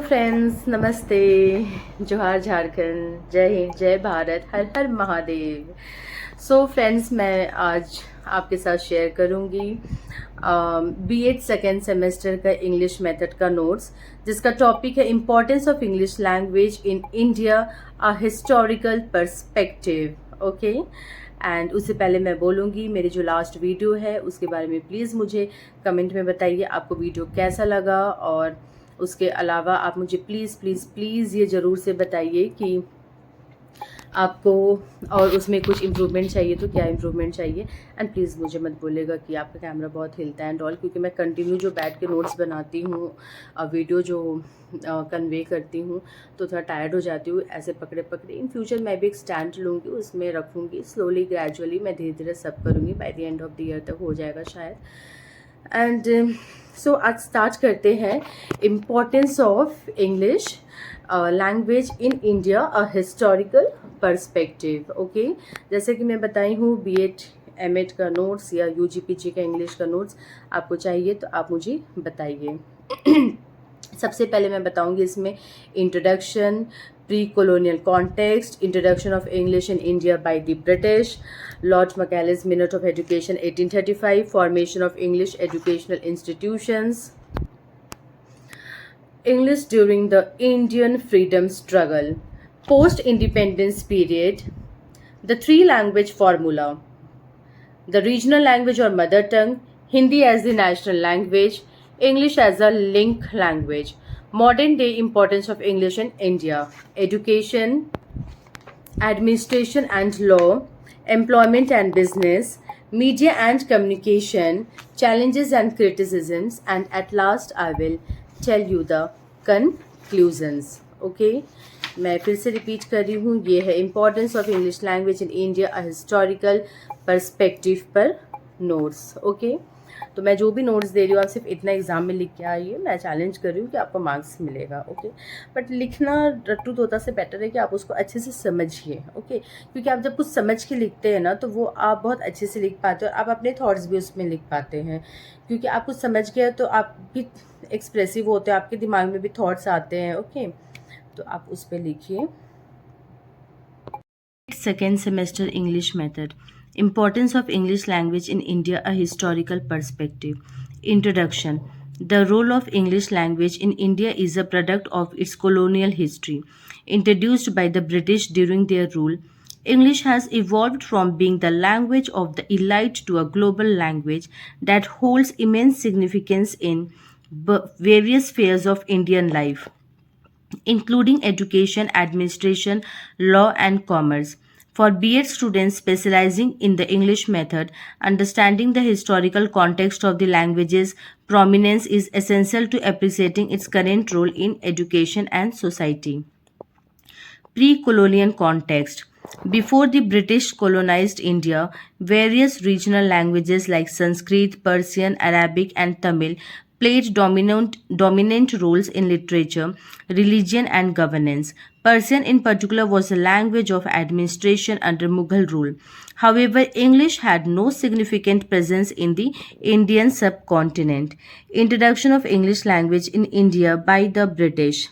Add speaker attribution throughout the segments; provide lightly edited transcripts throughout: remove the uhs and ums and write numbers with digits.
Speaker 1: Friends, नमस्ते, जोहार झारखंड, जय हिंद, जय भारत, हर हर महादेव। फ्रेंड्स, मैं आज आपके साथ शेयर करूंगी B.Ed सेकेंड सेमेस्टर का इंग्लिश मेथड का नोट्स, जिसका टॉपिक है importance of English language in India, a historical perspective. Okay, and उससे पहले मैं बोलूँगी मेरी जो लास्ट वीडियो है उसके बारे में प्लीज़ मुझे कमेंट में बताइए आपको वीडियो कैसा लगा। और उसके अलावा आप मुझे प्लीज़ प्लीज़ प्लीज़ ये ज़रूर से बताइए कि आपको और उसमें कुछ इम्प्रूवमेंट चाहिए तो क्या इम्प्रूवमेंट चाहिए। एंड प्लीज़ मुझे मत बोलेगा कि आपका कैमरा बहुत हिलता है एंड ऑल, क्योंकि मैं कंटिन्यू जो बैठ के नोट्स बनाती हूँ, वीडियो जो कन्वे करती हूँ, तो थोड़ा टायर्ड हो जाती हूँ ऐसे पकड़े पकड़े। इन फ्यूचर मैं भी एक स्टैंड लूँगी, उसमें रखूँगी, स्लोली ग्रेजुअली मैं धीरे धीरे सब करूँगी, by the end of the year तक हो जाएगा शायद। एंड आज स्टार्ट करते हैं importance of English language in India, a historical perspective. Okay, जैसे कि मैं बताई हूँ B.Ed M.Ed का नोट्स या UG PG का इंग्लिश का नोट्स आपको चाहिए तो आप मुझे बताइए। सबसे पहले मैं बताऊंगी इसमें introduction, pre-colonial context, introduction of English in India by the British, Lord Macaulay's Minute of Education 1835, formation of English educational institutions, English during the Indian freedom struggle, post-independence period, the three-language formula, the regional language or mother tongue, Hindi as the national language, English as a link language, modern day importance of English in India, education, administration and law, employment and business, media and communication, challenges and criticisms, and at last I will tell you the conclusions. Okay, मैं फिर से repeat कर रही हूँ, ये है importance of English language in India, a historical perspective पर notes. Okay, तो मैं जो भी नोट्स दे रही हूँ आप सिर्फ इतना एग्जाम में लिख के आइए, मैं चैलेंज कर रही हूँ कि आपको मार्क्स मिलेगा। ओके, बट लिखना रट्टू तोता से बेटर है कि आप उसको अच्छे से समझिए। ओके, क्योंकि आप जब कुछ समझ के लिखते हैं ना तो वो आप बहुत अच्छे से लिख पाते हो और आप अपने थॉट्स भी उसमें लिख पाते हैं, क्योंकि आप कुछ समझ गए तो आप भी एक्सप्रेसिव होते हैं, आपके दिमाग में भी थॉट्स आते हैं। ओके, तो आप उस पर लिखिए। Second semester English method, Importance of English language in India, a historical perspective. Introduction. The role of English language in India is a product of its colonial history. Introduced by the British during their rule, English has evolved from being the language of the elite to a global language that holds immense significance in various spheres of Indian life, including education, administration, law, and commerce. For B.Ed students specializing in the English method, understanding the historical context of the language's prominence is essential to appreciating its current role in education and society. Pre-colonial context. Before the British colonized India, various regional languages like Sanskrit, Persian, Arabic, and Tamil played dominant roles in literature, religion, and governance. Persian, in particular, was a language of administration under Mughal rule. However, English had no significant presence in the Indian subcontinent. Introduction of English language in India by the British.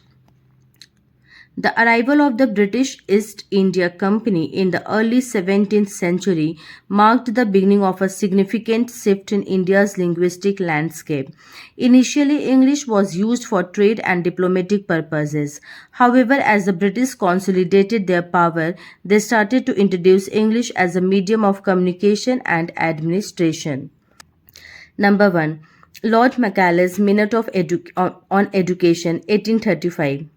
Speaker 1: The arrival of the British East India Company in the early 17th century marked the beginning of a significant shift in India's linguistic landscape. Initially, English was used for trade and diplomatic purposes. However, as the British consolidated their power, they started to introduce English as a medium of communication and administration. Number 1. Lord Macaulay's Minute of on Education, 1835.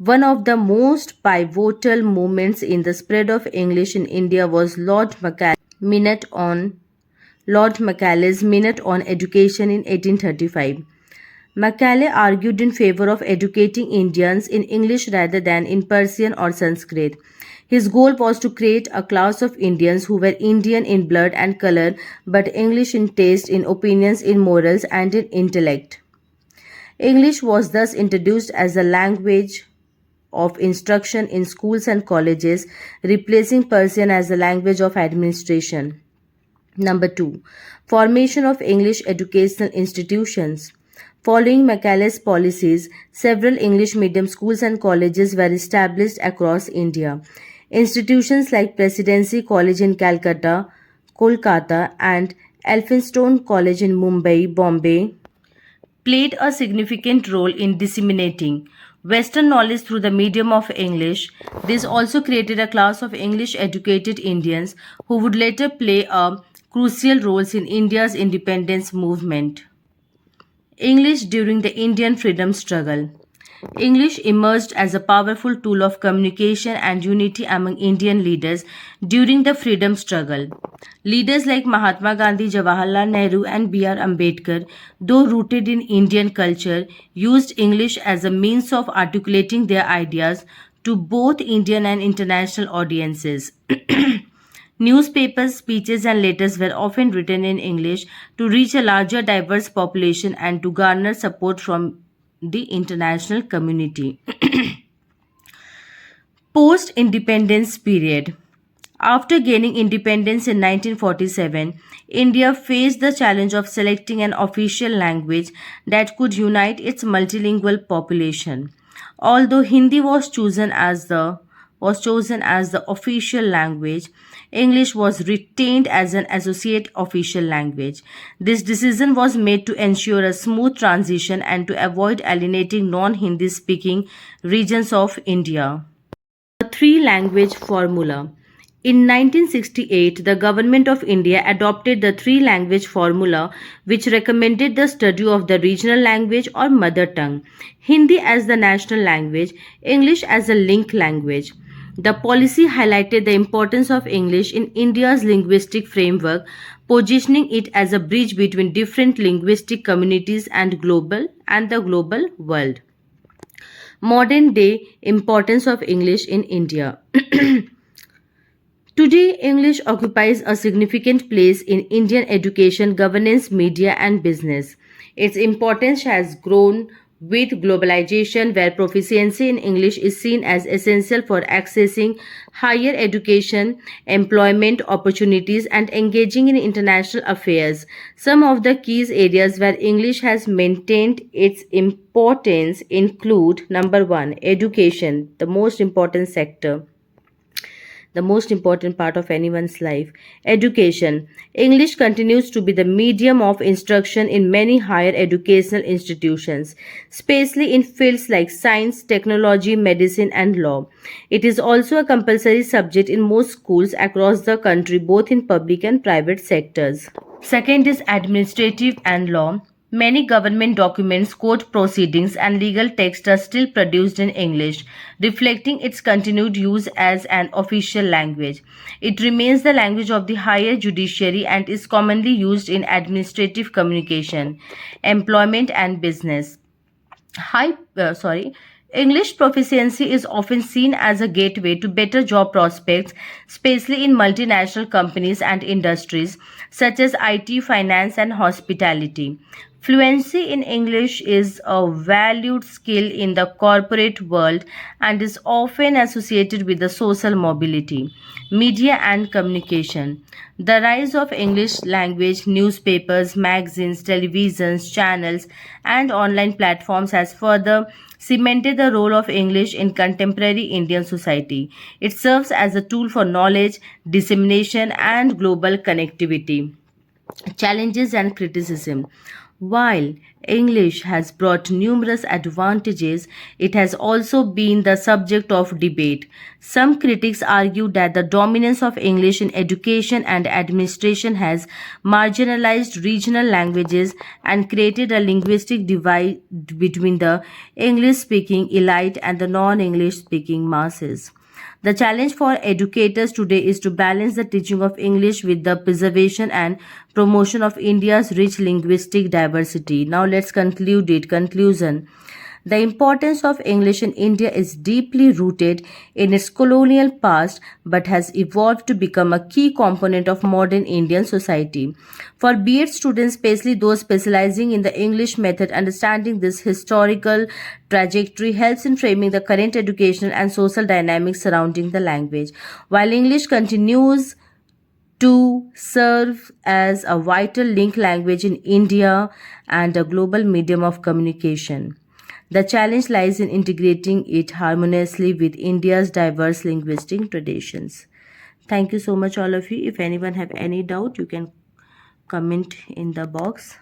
Speaker 1: One of the most pivotal moments in the spread of English in India was Lord Macaulay's Minute on Education in 1835. Macaulay argued in favor of educating Indians in English rather than in Persian or Sanskrit. His goal was to create a class of Indians who were Indian in blood and color, but English in taste, in opinions, in morals, and in intellect. English was thus introduced as a language of instruction in schools and colleges, replacing Persian as the language of administration. Number 2. Formation of English educational institutions. Following Macaulay's policies, several English medium schools and colleges were established across India. Institutions like Presidency College in Calcutta, Kolkata, and Elphinstone College in Mumbai, Bombay, played a significant role in disseminating Western knowledge through the medium of English. This also created a class of English educated Indians who would later play a crucial roles in India's independence movement. English during the Indian freedom struggle. English emerged as a powerful tool of communication and unity among Indian leaders during the freedom struggle. Leaders like Mahatma Gandhi, Jawaharlal Nehru, and B.R. Ambedkar, though rooted in Indian culture, used English as a means of articulating their ideas to both Indian and international audiences. Newspapers, speeches, and letters were often written in English to reach a larger, diverse population and to garner support from the international community. Post independence period. After gaining independence in 1947, India faced the challenge of selecting an official language that could unite its multilingual population. Although Hindi was chosen as the official language, English was retained as an associate official language. This decision was made to ensure a smooth transition and to avoid alienating non-Hindi speaking regions of India. The three language formula. In 1968, the Government of India adopted the three language formula, which recommended the study of the regional language or mother tongue, Hindi as the national language, English as a link language. The policy highlighted the importance of English in India's linguistic framework, positioning it as a bridge between different linguistic communities and the global world. Modern day importance of English in India. Today, English occupies a significant place in Indian education, governance, media, and business. Its importance has grown with globalization, where proficiency in English is seen as essential for accessing higher education, employment opportunities, and engaging in international affairs. Some of the key areas where English has maintained its importance include: number one, education, the most important part of anyone's life. Education. English continues to be the medium of instruction in many higher educational institutions, especially in fields like science, technology, medicine, and law. It is also a compulsory subject in most schools across the country, both in public and private sectors. Second is administrative and law. Many government documents, court proceedings, and legal texts are still produced in English, reflecting its continued use as an official language. It remains the language of the higher judiciary and is commonly used in administrative communication, employment, and business. High, sorry. English proficiency is often seen as a gateway to better job prospects, especially in multinational companies and industries such as IT, finance, and hospitality. Fluency in English is a valued skill in the corporate world and is often associated with the social mobility, media, and communication. The rise of English language newspapers, magazines, televisions, channels, and online platforms has further cemented the role of English in contemporary Indian society. It serves as a tool for knowledge, dissemination, and global connectivity. Challenges and criticism. While English has brought numerous advantages, it has also been the subject of debate. Some critics argue that the dominance of English in education and administration has marginalized regional languages and created a linguistic divide between the English speaking elite and the non English speaking masses. The challenge for educators today is to balance the teaching of English with the preservation and promotion of India's rich linguistic diversity. Now let's conclude it. Conclusion. The importance of English in India is deeply rooted in its colonial past but has evolved to become a key component of modern Indian society. For B.Ed students, especially those specializing in the English method, understanding this historical trajectory helps in framing the current educational and social dynamics surrounding the language. While English continues to serve as a vital link language in India and a global medium of communication. The challenge lies in integrating it harmoniously with India's diverse linguistic traditions. Thank you so much, all of you. If anyone have any doubt, you can comment in the box.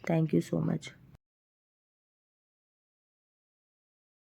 Speaker 1: Thank you so much.